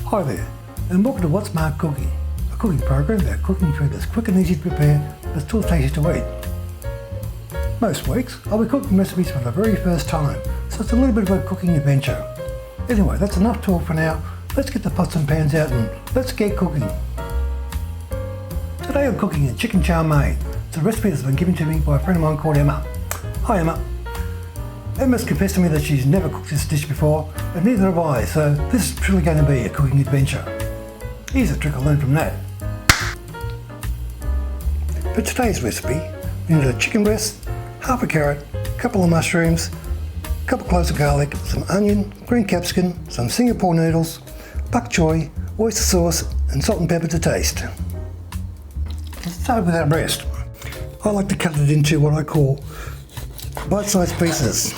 Hi there, and welcome to What's Smart Cooking, a cooking program about cooking food that's quick and easy to prepare but still tasty to eat. Most weeks I'll be cooking recipes for the very first time, so it's a little bit of a cooking adventure. Anyway, that's enough talk for now. Let's get the pots and pans out and let's get cooking. Today I'm cooking a Chicken Chow Mein. It's a recipe that's been given to me by a friend of mine called Emma. Hi Emma. Emma's confessed to me that she's never cooked this dish before, but neither have I, so this is truly going to be a cooking adventure. Here's a trick I learned from that. For today's recipe, we need a chicken breast, half a carrot, a couple of mushrooms, a couple cloves of garlic, some onion, green capsicum, some Singapore noodles, bok choy, oyster sauce and salt and pepper to taste. Let's start with our breast. I like to cut it into what I call bite-sized pieces.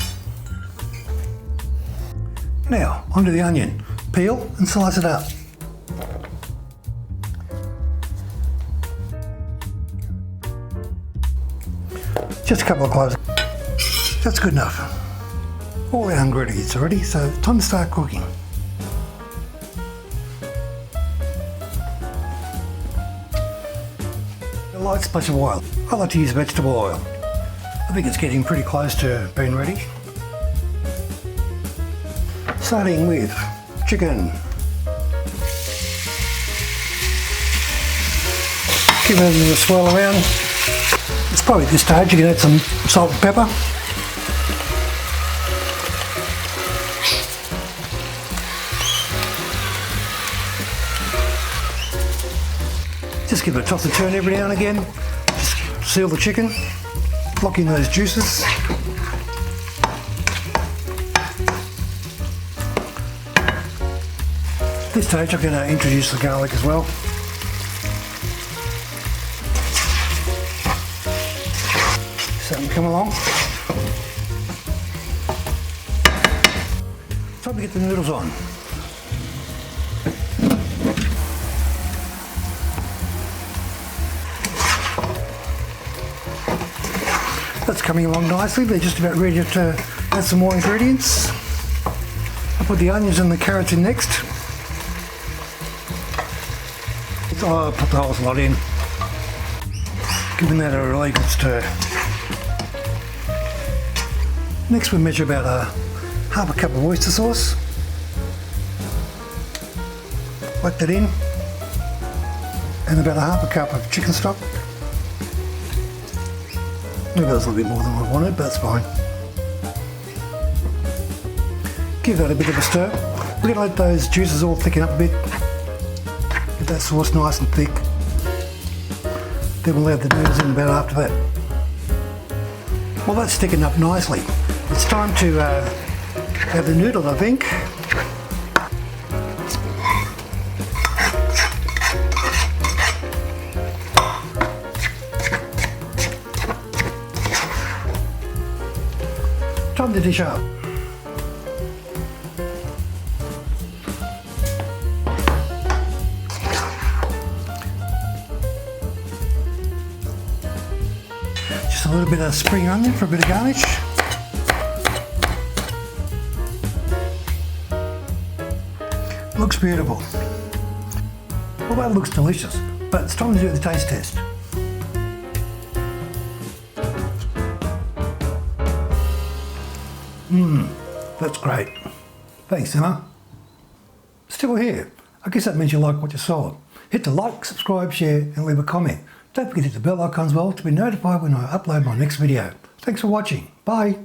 Now, onto the onion. Peel and slice it up. Just a couple of cloves. That's good enough. All our ingredients are ready, so time to start cooking. A light splash of oil. I like to use vegetable oil. I think it's getting pretty close to being ready. Starting with chicken. Give it a little swirl around. It's probably at this stage you can add some salt and pepper. Just give it a toss and turn every now and again. Just seal the chicken, lock in those juices. At this stage I'm going to introduce the garlic as well. Something come along. Time to get the noodles on. That's coming along nicely. They're just about ready to add some more ingredients. I'll put the onions and the carrots in next. I'll put the whole lot in, giving that a really good stir. Next we measure about half a cup of oyster sauce. Whack that in. And about a half a cup of chicken stock. Maybe that's a little bit more than I wanted, but that's fine. Give that a bit of a stir. We're going to let those juices all thicken up a bit. Get that sauce nice and thick. Then we'll add the noodles in about after that. Well, that's thickened up nicely. It's time to add the noodles, I think. Time to dish up. Just a little bit of spring onion for a bit of garnish. Looks beautiful. Well, that looks delicious, but it's time to do the taste test. That's great. Thanks, Emma. Still here. I guess that means you like what you saw. Hit the like, subscribe, share and leave a comment. Don't forget to hit the bell icon as well to be notified when I upload my next video. Thanks for watching. Bye.